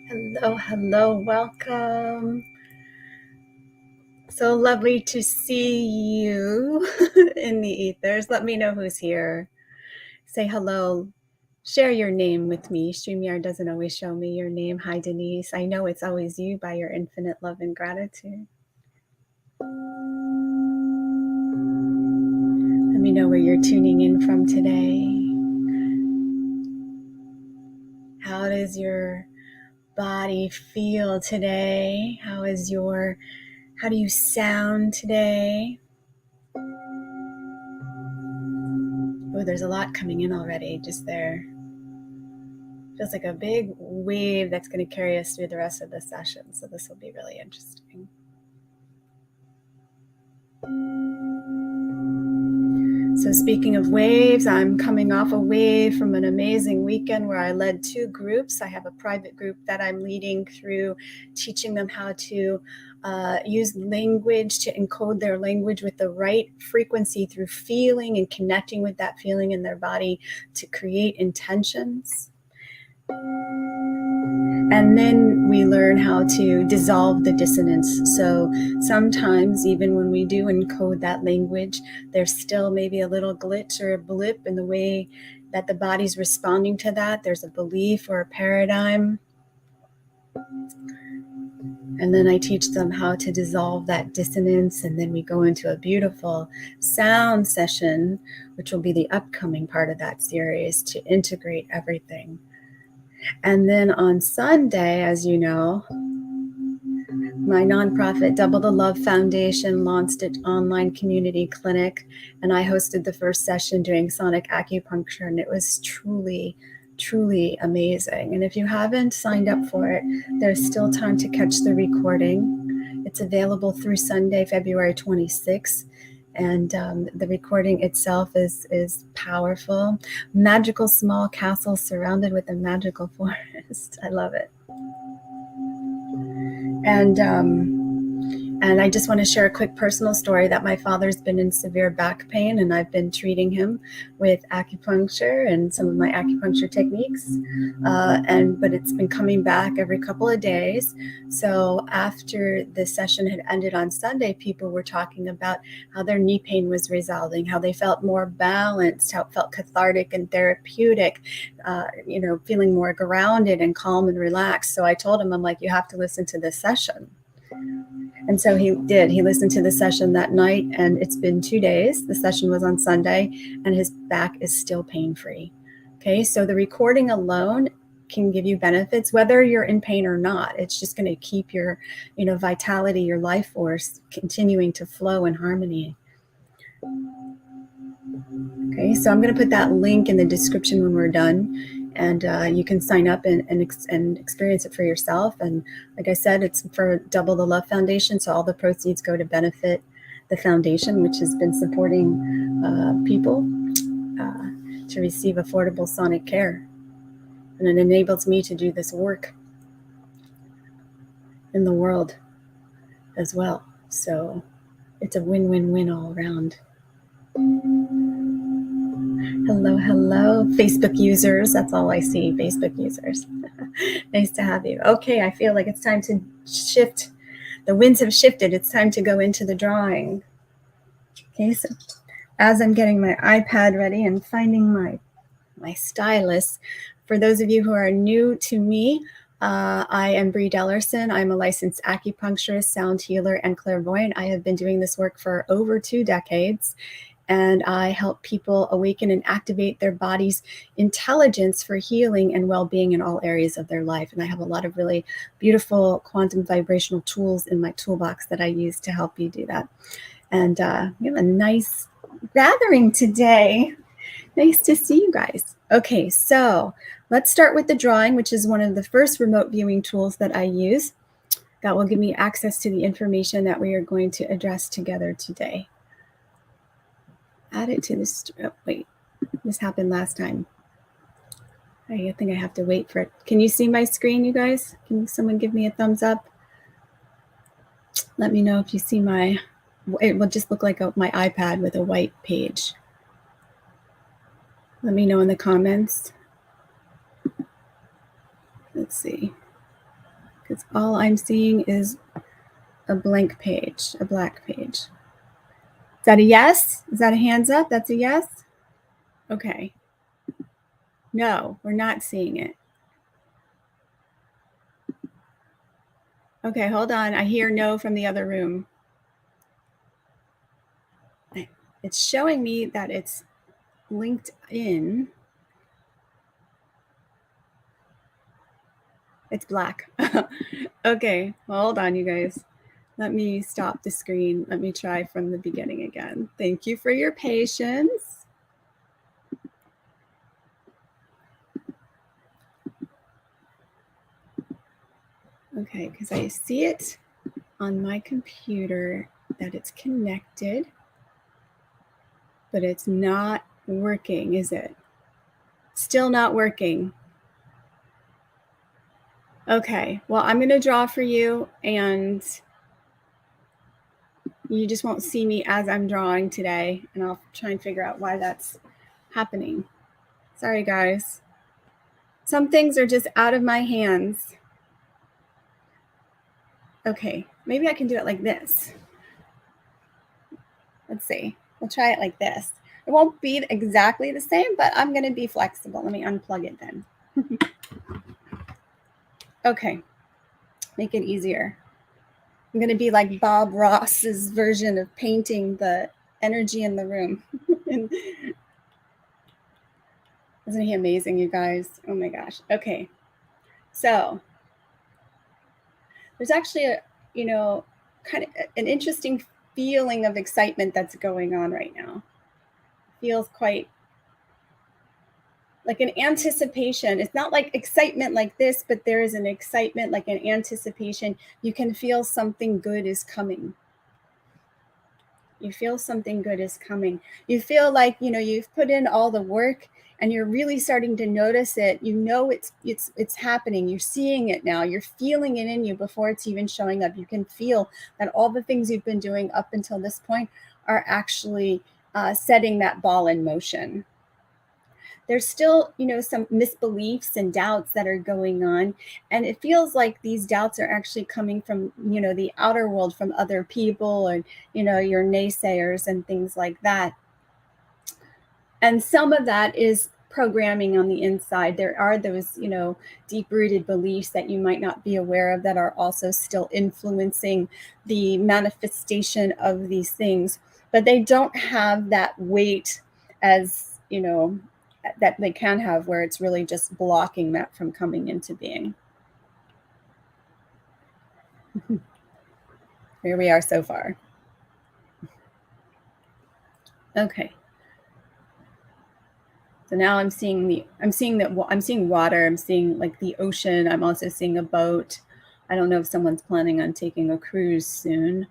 Hello, hello, welcome. So lovely to see you in the ethers. Let me know who's here. Say hello. Share your name with me. StreamYard doesn't always show me your name. Hi, Denise. I know it's always you by your infinite love and gratitude. Let me know where you're tuning in from today. How does your body feel today? How do you sound today? Oh, there's a lot coming in already, just there. Feels like a big wave that's going to carry us through the rest of the session. So this will be really interesting. So speaking of waves, I'm coming off a wave from an amazing weekend where I led 2 groups. I have a private group that I'm leading through teaching them how to use language to encode their language with the right frequency through feeling and connecting with that feeling in their body to create intentions. And then we learn how to dissolve the dissonance. So sometimes even when we do encode that language, there's still maybe a little glitch or a blip in the way that the body's responding to that. There's a belief or a paradigm. And then I teach them how to dissolve that dissonance. And then we go into a beautiful sound session, which will be the upcoming part of that series, to integrate everything. And then on Sunday, as you know, my nonprofit Double the Love Foundation launched its online community clinic, and I hosted the first session doing sonic acupuncture, and it was truly, truly amazing. And if you haven't signed up for it, there's still time to catch the recording. It's available through Sunday, February 26th. And the recording itself is powerful. Magical small castle surrounded with a magical forest. I love it. And I just want to share a quick personal story that my father's been in severe back pain, and I've been treating him with acupuncture and some of my acupuncture techniques. But it's been coming back every couple of days. So after the session had ended on Sunday, people were talking about how their knee pain was resolving, how they felt more balanced, how it felt cathartic and therapeutic, feeling more grounded and calm and relaxed. So I told him, I'm like, you have to listen to this session. And so he did. He listened to the session that night, and it's been 2 days. The session was on Sunday, and his back is still pain-free. Okay, so the recording alone can give you benefits, whether you're in pain or not. It's just going to keep your, vitality, your life force continuing to flow in harmony. Okay, so I'm going to put that link in the description when we're done. And you can sign up and experience it for yourself. And like I said, it's for Double the Love Foundation, so all the proceeds go to benefit the foundation, which has been supporting people to receive affordable sonic care. And it enables me to do this work in the world as well. So it's a win-win-win all around. Hello, hello, Facebook users. That's all I see, Facebook users. Nice to have you. Okay, I feel like it's time to shift. The winds have shifted. It's time to go into the drawing. Okay, so as I'm getting my iPad ready and finding my stylus, for those of you who are new to me, I am Bree Dellerson. I'm a licensed acupuncturist, sound healer, and clairvoyant. I have been doing this work for over 2 decades. And I help people awaken and activate their body's intelligence for healing and well-being in all areas of their life. And I have a lot of really beautiful quantum vibrational tools in my toolbox that I use to help you do that. And we have a nice gathering today. Nice to see you guys. Okay, so let's start with the drawing, which is one of the first remote viewing tools that I use that will give me access to the information that we are going to address together today. Add it to this. Oh, wait, this happened last time. I think I have to wait for it. Can you see my screen, you guys? Can someone give me a thumbs up? Let me know if you see it will just look like my iPad with a white page. Let me know in the comments. Let's see. because all I'm seeing is a blank page, a black page. Is that a yes? Is that a hands up? That's a yes? Okay. No, we're not seeing it. Okay, hold on. I hear no from the other room. It's showing me that it's linked in. It's black. Okay, hold on, you guys. Let me stop the screen. Let me try from the beginning again. Thank you for your patience. Okay, because I see it on my computer that it's connected, but it's not working, is it? Still not working. Okay, well, I'm going to draw for you, and you just won't see me as I'm drawing today, and I'll try and figure out why that's happening. Sorry, guys. Some things are just out of my hands. Okay, maybe I can do it like this. Let's see. We'll try it like this. It won't be exactly the same, but I'm going to be flexible. Let me unplug it then. Okay, make it easier. I'm going to be like Bob Ross's version of painting the energy in the room. Isn't he amazing, you guys? Oh my gosh. Okay, so there's actually a, kind of an interesting feeling of excitement that's going on right now. Feels quite like an anticipation. It's not like excitement like this, but there is an excitement, like an anticipation. You can feel something good is coming. You feel something good is coming. You feel like, you've put in all the work and you're really starting to notice it. It's happening. You're seeing it now. You're feeling it in you before it's even showing up. You can feel that all the things you've been doing up until this point are actually setting that ball in motion. There's still, some misbeliefs and doubts that are going on. And it feels like these doubts are actually coming from, the outer world, from other people, and, your naysayers and things like that. And some of that is programming on the inside. There are those, deep-rooted beliefs that you might not be aware of that are also still influencing the manifestation of these things. But they don't have that weight as, that they can have, where it's really just blocking that from coming into being. Here we are so far. Okay. So now I'm seeing water. I'm seeing like the ocean. I'm also seeing a boat. I don't know if someone's planning on taking a cruise soon.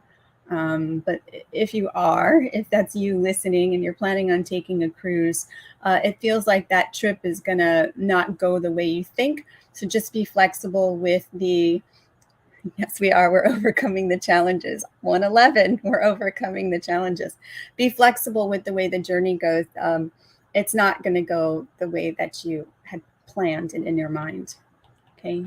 But if that's you listening and you're planning on taking a cruise, it feels like that trip is gonna not go the way you think. So just be flexible with yes, we are. We're overcoming the challenges. 111, we're overcoming the challenges. Be flexible with the way the journey goes. It's not going to go the way that you had planned it in your mind. Okay.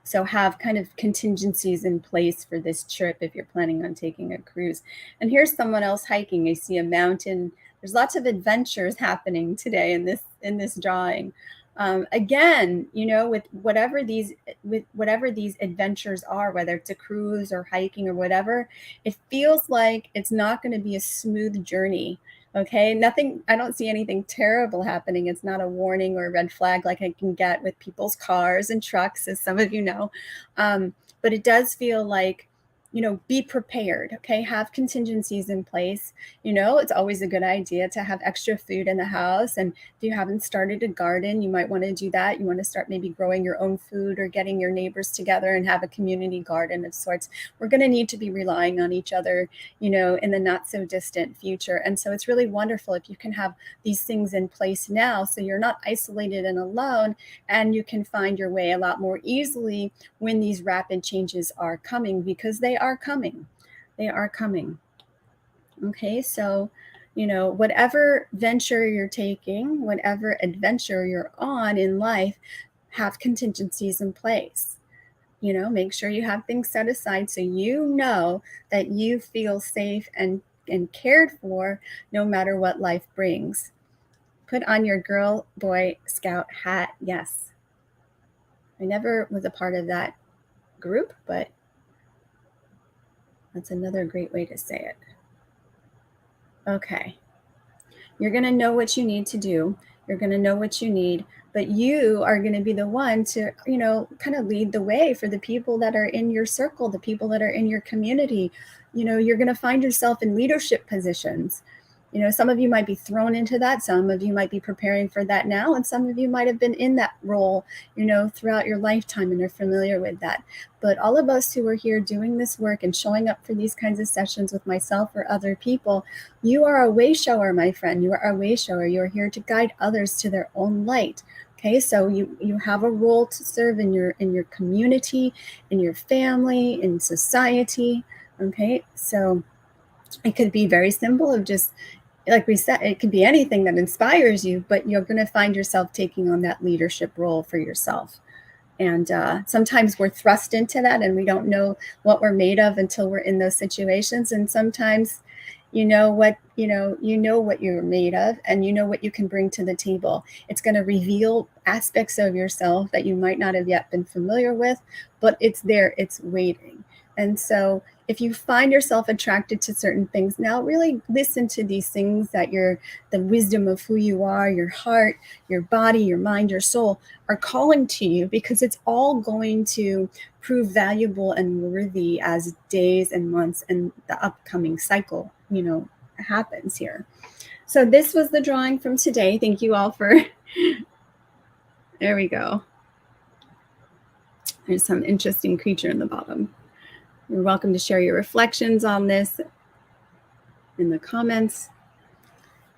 So have kind of contingencies in place for this trip if you're planning on taking a cruise. And here's someone else hiking. I see a mountain. There's lots of adventures happening today in this drawing. Again, with whatever these adventures are, whether it's a cruise or hiking or whatever, it feels like it's not going to be a smooth journey. Okay, I don't see anything terrible happening. It's not a warning or a red flag like I can get with people's cars and trucks, as some of you know. But it does feel like, be prepared. Okay, have contingencies in place. It's always a good idea to have extra food in the house. And if you haven't started a garden, you might want to do that. You want to start maybe growing your own food or getting your neighbors together and have a community garden of sorts. We're going to need to be relying on each other, in the not so distant future. And so it's really wonderful if you can have these things in place now, so you're not isolated and alone, and you can find your way a lot more easily when these rapid changes are coming, because they are coming. They are coming. Okay, so, whatever venture you're taking, whatever adventure you're on in life, have contingencies in place. make sure you have things set aside so you know that you feel safe and cared for no matter what life brings. Put on your Girl Boy Scout hat. Yes. I never was a part of that group, but that's another great way to say it. Okay. You're going to know what you need to do. You're going to know what you need, but you are going to be the one to, kind of lead the way for the people that are in your circle, the people that are in your community. You're going to find yourself in leadership positions. Some of you might be thrown into that. Some of you might be preparing for that now. And some of you might have been in that role, throughout your lifetime and are familiar with that. But all of us who are here doing this work and showing up for these kinds of sessions with myself or other people, you are a wayshower, my friend. You are a wayshower. You're here to guide others to their own light. Okay, so you have a role to serve in your community, in your family, in society. Okay, so it could be very simple of just, like we said, it could be anything that inspires you, but you're going to find yourself taking on that leadership role for yourself. And sometimes we're thrust into that and we don't know what we're made of until we're in those situations. And sometimes you know what you're made of, and you know what you can bring to the table. It's going to reveal aspects of yourself that you might not have yet been familiar with, but it's there, it's waiting. And so if you find yourself attracted to certain things, now really listen to these things that the wisdom of who you are, your heart, your body, your mind, your soul are calling to you, because it's all going to prove valuable and worthy as days and months and the upcoming cycle, happens here. So this was the drawing from today. Thank you all for, there we go. There's some interesting creature in the bottom. You're welcome to share your reflections on this in the comments.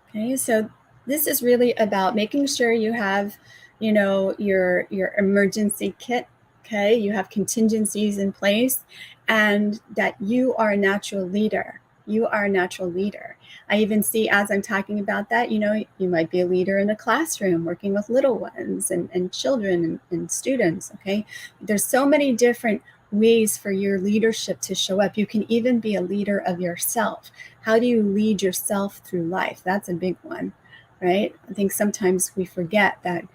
Okay, so this is really about making sure you have, your emergency kit. Okay, you have contingencies in place, and that you are a natural leader. You are a natural leader. I even see, as I'm talking about that, you might be a leader in a classroom working with little ones and children and students. Okay, there's so many different ways for your leadership to show up. You can even be a leader of yourself. How do you lead yourself through life? That's a big one, right? I think sometimes we forget that,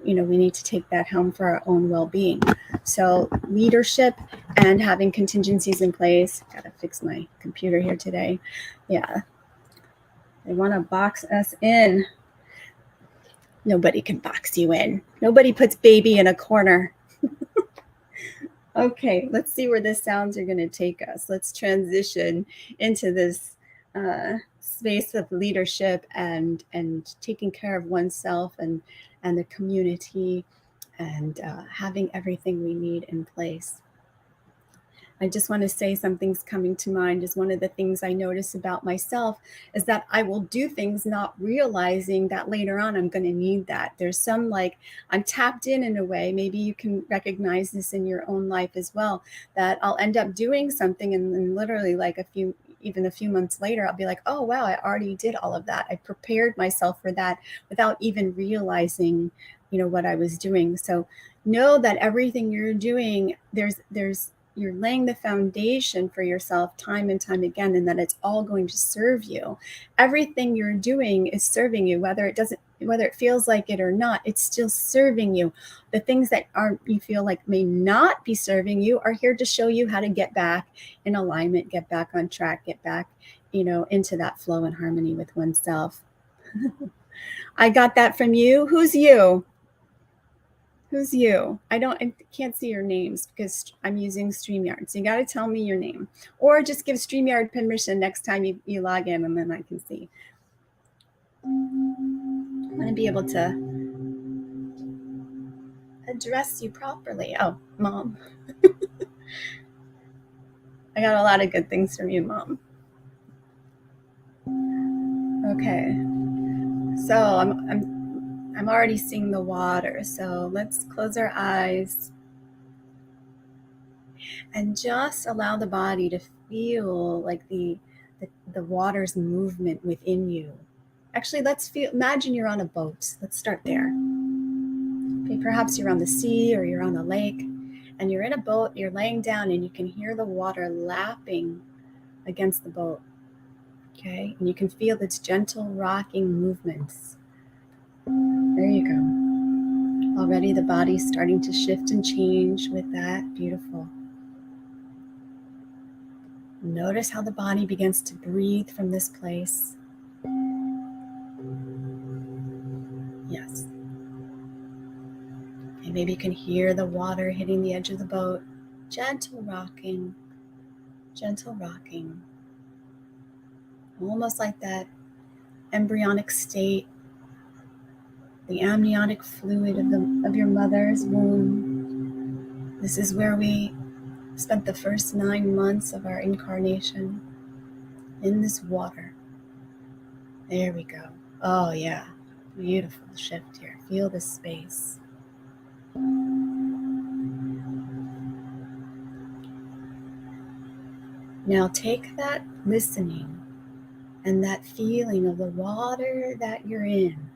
we need to take that helm for our own well-being. So leadership and having contingencies in place. Gotta fix my computer here today. Yeah. They want to box us in. Nobody can box you in. Nobody puts baby in a corner. Okay, let's see where the sounds are going to take us. Let's transition into this space of leadership and taking care of oneself and the community, and having everything we need in place. I just want to say something's coming to mind. Is one of the things I notice about myself is that I will do things not realizing that later on I'm going to need that. There's some, I'm tapped in a way. Maybe you can recognize this in your own life as well, that I'll end up doing something and literally even a few months later, I'll be like, oh, wow, I already did all of that. I prepared myself for that without even realizing, what I was doing. So know that everything you're doing, you're laying the foundation for yourself time and time again, and that it's all going to serve you. Everything you're doing is serving you, whether it feels like it or not. It's still serving you. The things that you feel like may not be serving you are here to show you how to get back in alignment, get back on track, get back, into that flow and harmony with oneself. I got that from you. Who's you? Who's you? I can't see your names because I'm using StreamYard. So you got to tell me your name, or just give StreamYard permission next time you log in, and then I can see. I want to be able to address you properly. Oh, Mom. I got a lot of good things from you, Mom. Okay. So I'm already seeing the water. So let's close our eyes and just allow the body to feel like the water's movement within you. Actually, imagine you're on a boat. Let's start there. Okay, perhaps you're on the sea or you're on a lake, and you're in a boat, you're laying down, and you can hear the water lapping against the boat. Okay, and you can feel its gentle rocking movements. There you go. Already the body's starting to shift and change with that. Beautiful. Notice how the body begins to breathe from this place. Yes. And maybe you can hear the water hitting the edge of the boat. Gentle rocking. Gentle rocking. Almost like that embryonic state, the amniotic fluid of your mother's womb. This is where we spent the first 9 months of our incarnation, in this water. There we go. Oh yeah, beautiful shift here. Feel this space. Now take that listening and that feeling of the water that you're in,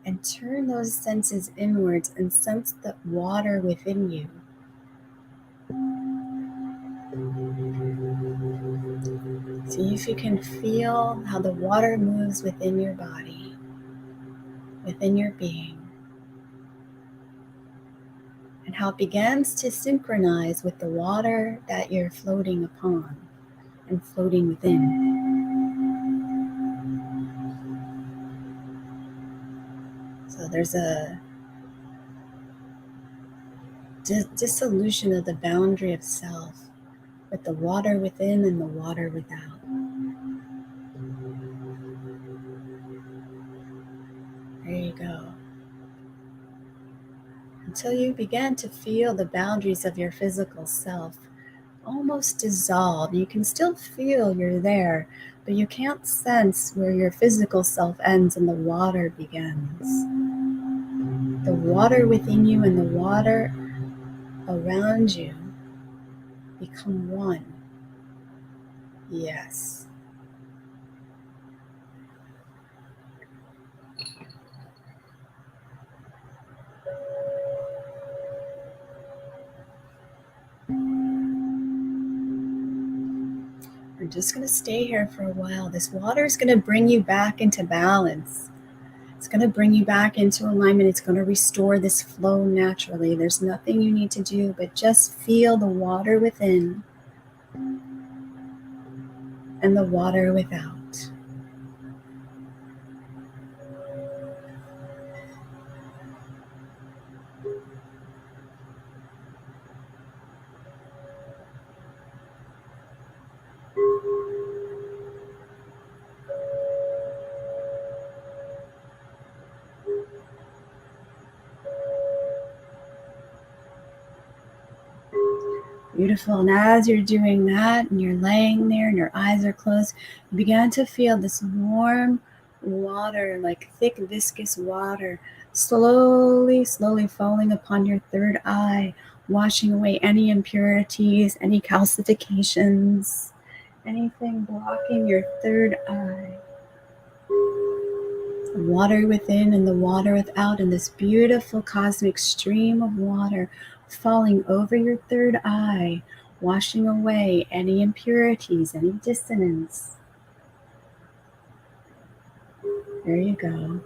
and turn those senses inwards and sense the water within you. See if you can feel how the water moves within your body, within your being, and how it begins to synchronize with the water that you're floating upon and floating within. So there's a dissolution of the boundary of self with the water within and the water without. There you go. Until you begin to feel the boundaries of your physical self almost dissolve. You can still feel you're there, but you can't sense where your physical self ends and the water begins. The water within you and the water around you become one. Yes. We're just going to stay here for a while. This water is going to bring you back into balance. It's going to bring you back into alignment. It's going to restore this flow naturally. There's nothing you need to do but just feel the water within and the water without. Beautiful. And as you're doing that and you're laying there and your eyes are closed, you begin to feel this warm water, like thick, viscous water, slowly falling upon your third eye, washing away any impurities, any calcifications, anything blocking your third eye. The water within and the water without, and this beautiful cosmic stream of water falling over your third eye, washing away any impurities, any dissonance. There you go.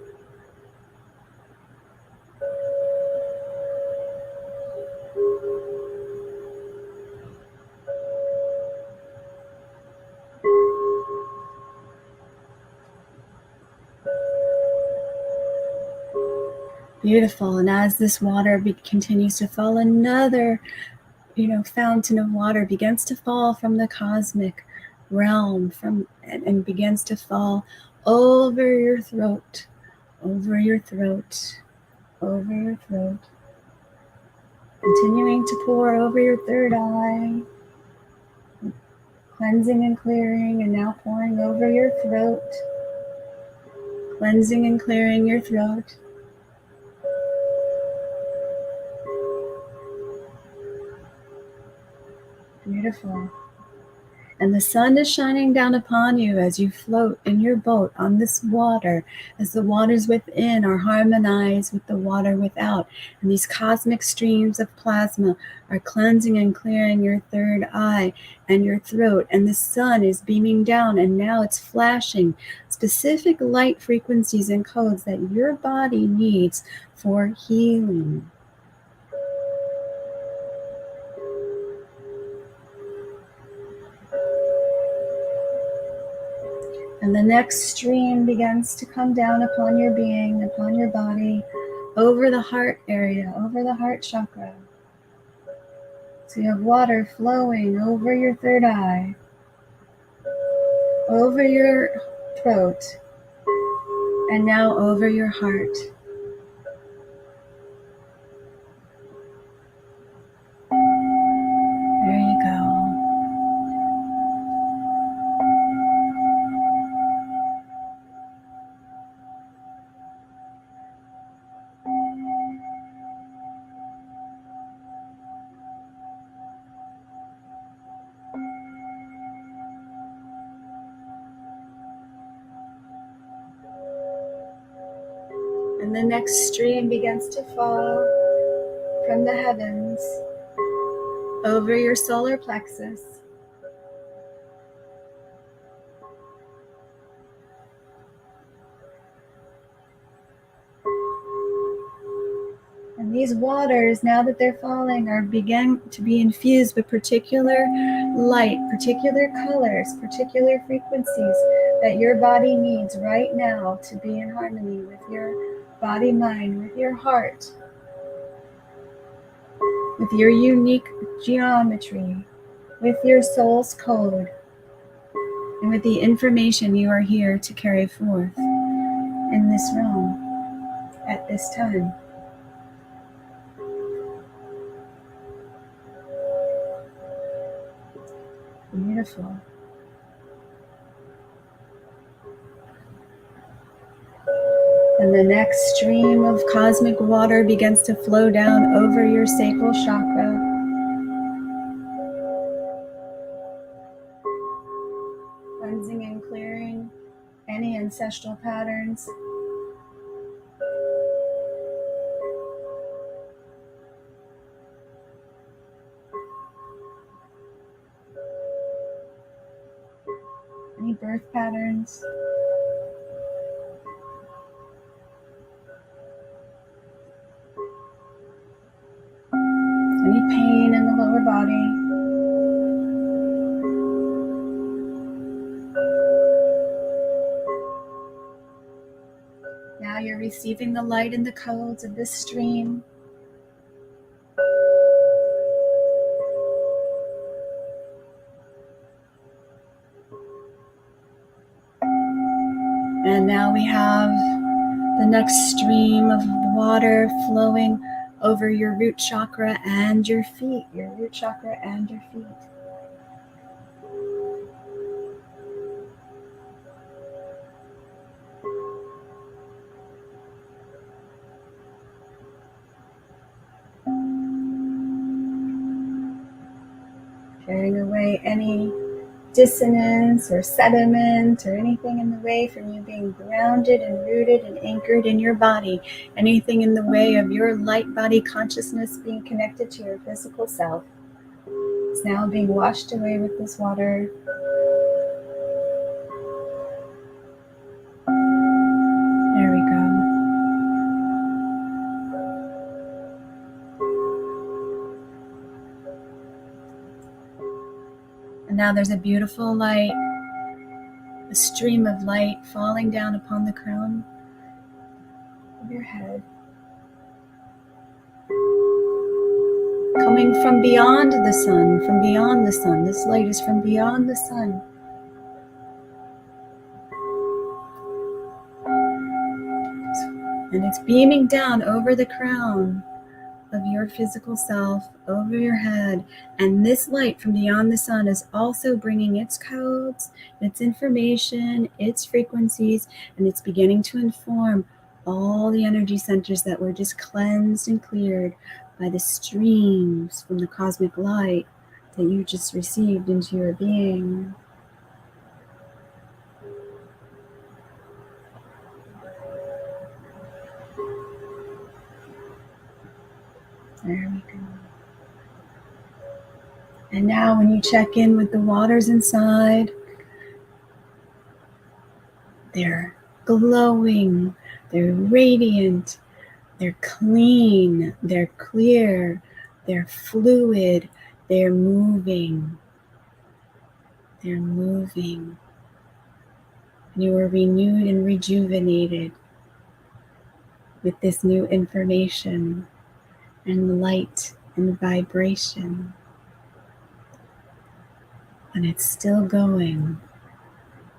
Beautiful. And as this water continues to fall, another fountain of water begins to fall from the cosmic realm and begins to fall over your throat, over your throat, over your throat, continuing to pour over your third eye, cleansing and clearing, and now pouring over your throat, cleansing and clearing your throat. Beautiful. And the sun is shining down upon you as you float in your boat on this water, as the waters within are harmonized with the water without. And these cosmic streams of plasma are cleansing and clearing your third eye and your throat. And the sun is beaming down, and now it's flashing specific light frequencies and codes that your body needs for healing. And the next stream begins to come down upon your being, upon your body, over the heart area, over the heart chakra. So you have water flowing over your third eye, over your throat, and now over your heart. There you go. And the next stream begins to fall from the heavens over your solar plexus. And these waters, now that they're falling, are beginning to be infused with particular light, particular colors, particular frequencies that your body needs right now to be in harmony with your body, mind, with your heart, with your unique geometry, with your soul's code, and with the information you are here to carry forth in this realm at this time. Beautiful. And the next stream of cosmic water begins to flow down over your sacral chakra. Cleansing and clearing any ancestral patterns. Any birth patterns. Any pain in the lower body. Now you're receiving the light and the codes of this stream. And now we have the next stream of water flowing over your root chakra and your feet, your root chakra and your feet. Clearing away any dissonance or sediment or anything in the way from you being grounded and rooted and anchored in your body, anything in the way of your light body consciousness being connected to your physical self is now being washed away with this water. There we go. And now there's a beautiful light, a stream of light falling down upon the crown of your head. Coming from beyond the sun, from beyond the sun. This light is from beyond the sun. And it's beaming down over the crown of your physical self, over your head. And this light from beyond the sun is also bringing its codes, its information, its frequencies, and it's beginning to inform all the energy centers that were just cleansed and cleared by the streams from the cosmic light that you just received into your being. There we go. And now when you check in with the waters inside, they're glowing, they're radiant, they're clean, they're clear, they're fluid, they're moving. They're moving. You are renewed and rejuvenated with this new information and light and vibration. And it's still going.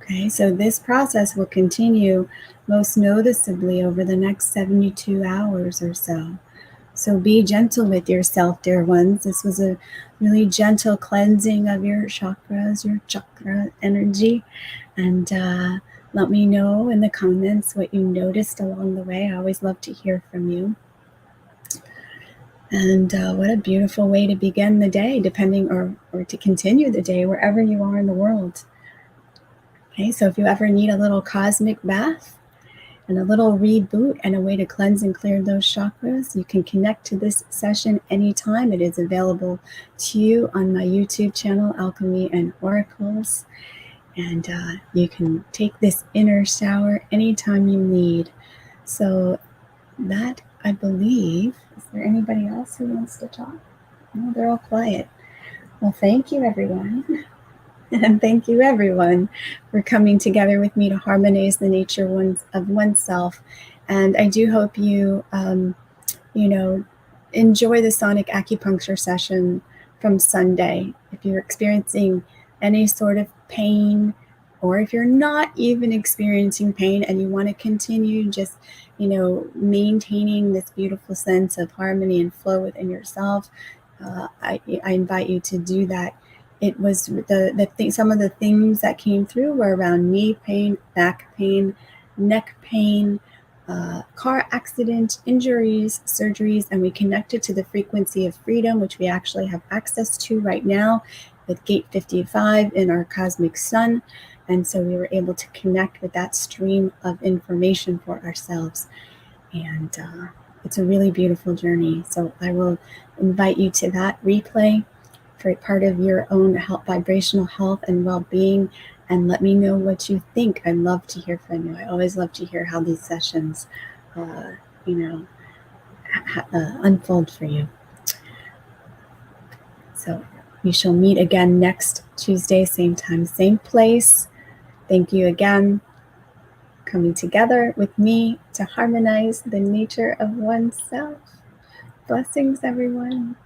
Okay, so this process will continue most noticeably over the next 72 hours or so. So be gentle with yourself, dear ones. This was a really gentle cleansing of your chakras, your chakra energy. And let me know in the comments what you noticed along the way. I always love to hear from you. And what a beautiful way to begin the day, depending or to continue the day wherever you are in the world. Okay, so if you ever need a little cosmic bath and a little reboot and a way to cleanse and clear those chakras, you can connect to this session anytime. It is available to you on my YouTube channel, Alchemy and Oracles. And you can take this inner shower anytime you need. So that, I believe, is there anybody else who wants to talk? No, they're all quiet. Well, thank you, everyone. And thank you, everyone, for coming together with me to harmonize the nature of oneself. And I do hope you, enjoy the sonic acupuncture session from Sunday. If you're experiencing any sort of pain, or if you're not even experiencing pain and you want to continue just, maintaining this beautiful sense of harmony and flow within yourself, I invite you to do that. It was some of the things that came through were around knee pain, back pain, neck pain, car accident, injuries, surgeries, and we connected to the frequency of freedom, which we actually have access to right now with gate 55 in our cosmic sun. And so we were able to connect with that stream of information for ourselves. And it's a really beautiful journey. So I will invite you to that replay for part of your own vibrational health and well-being, and let me know what you think. I love to hear from you. I always love to hear how these sessions, unfold for you. So we shall meet again next Tuesday, same time, same place. Thank you again, coming together with me to harmonize the nature of oneself. Blessings, everyone.